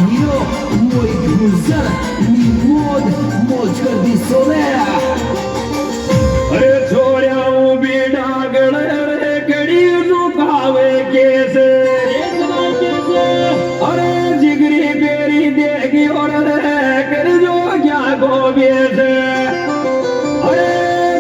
hero मोहित गुलजार निमोद मौज कर दी सोने अरे छोड़िया बेटा गड़े कड़ी झुकावे कैसे अरे जिगरी बेरी देगी और कर जो क्या को बेसे अरे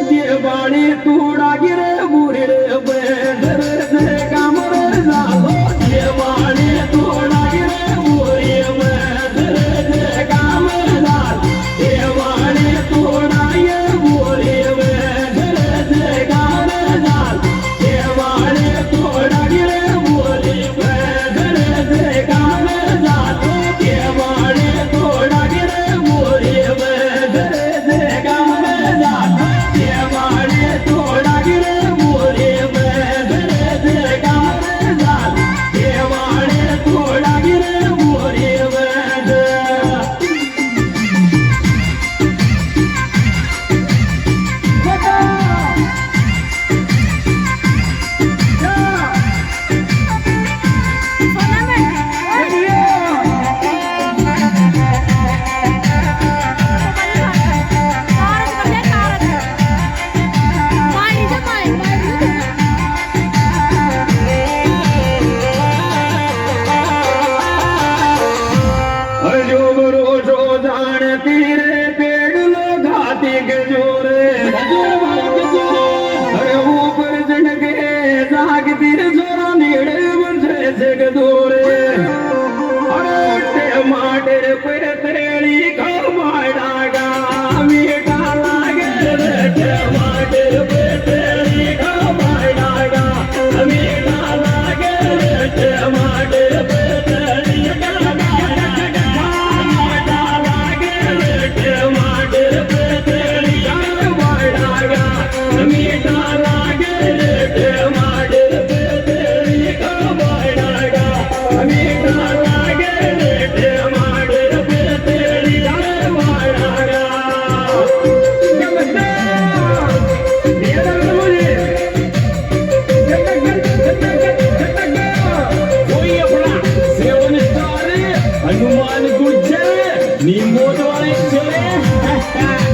देवाड़ी तूड़ा गिरे बुरे बेदर काम रे जालो देवाड़ी तूड़ा गिरे बुरे बेदर काम जाल देवाड़ी तूड़ा ये बुरे बेदर काम जाल देवाड़ी तूड़ा गिरे बुरे बेदर काम जाल देवाड़ी तूड़ा गिरे बुरे बेदर काम जाल देवाड़ी तोड़ा गिरे मोरे बेदर काम जाल देवाड़ी तोड़ा गिरे मोरे बेदर जो भरोसो जानती रे पेड़ लगाती के जोरे अरे ऊपर चढ़ के जागती रे जोरा नीड़े बंधे से के दूरे अरे टमाटर पे तेरी खमाड़ा गा मीठा लागे रे टमाटर पे तेरी खमाड़ा गा मीठा लागे रे टमाटर पे तेरी हनुमान गुज्जर नीमोद वाले चले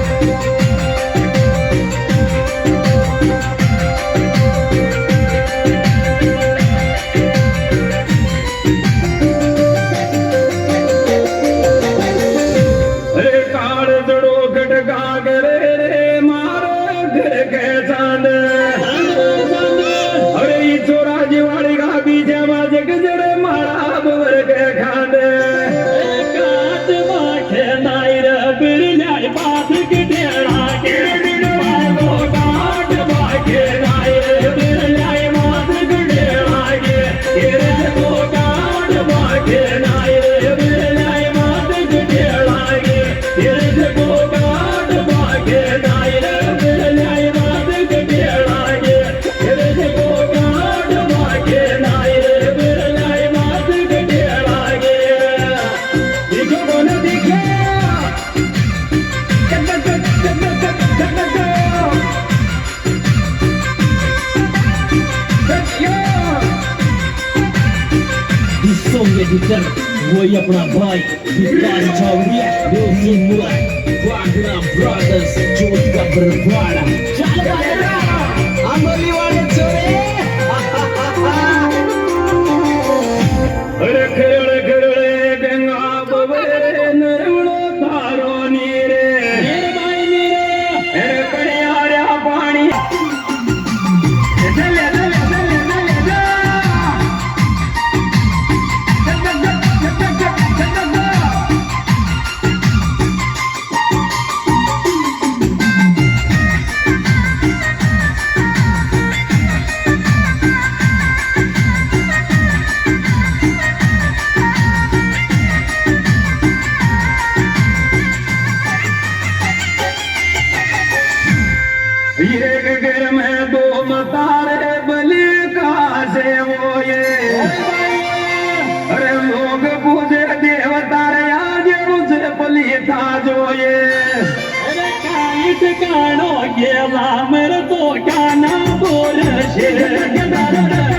अरे काल जड़ो खटका करे रे मारो घर के चांद अरे ये चोरा जीवाड़ी का बीजे बाजे गजरे मारा बवर के खांदे काट माखे नायर बिरलाई बात के डेरा के मारो काट माखे नायर बिरलाई बात के डेरा के तेरे को काट माखे नायर बिरलाई बात के डेरा के तेरे को काट माखे नायर बिरलाई बात के डेरा के तेरे को काट माखे नायर बिरलाई बात के डेरा के दिखो बोल दिखे इस सॉन्ग एडिटर वही अपना भाई भिखारी चौरिया म्यूजिक मुला वागना ब्रदर्स जोत का बरपाड़ा चल भाई अमली वाले चोरे अरे खड़े खड़े गंगा बबरे नरवड़ो तारो नीरे भाई नीरे अरे कड़ियारा पानी एक घर में दो मतारे बलि कासे वो ये अरे लोग पूजे देवता रे आज मुझे बलि था जो ये अरे काई ठिकानो गेला मेरे तो क्या ना बोल शेर के दर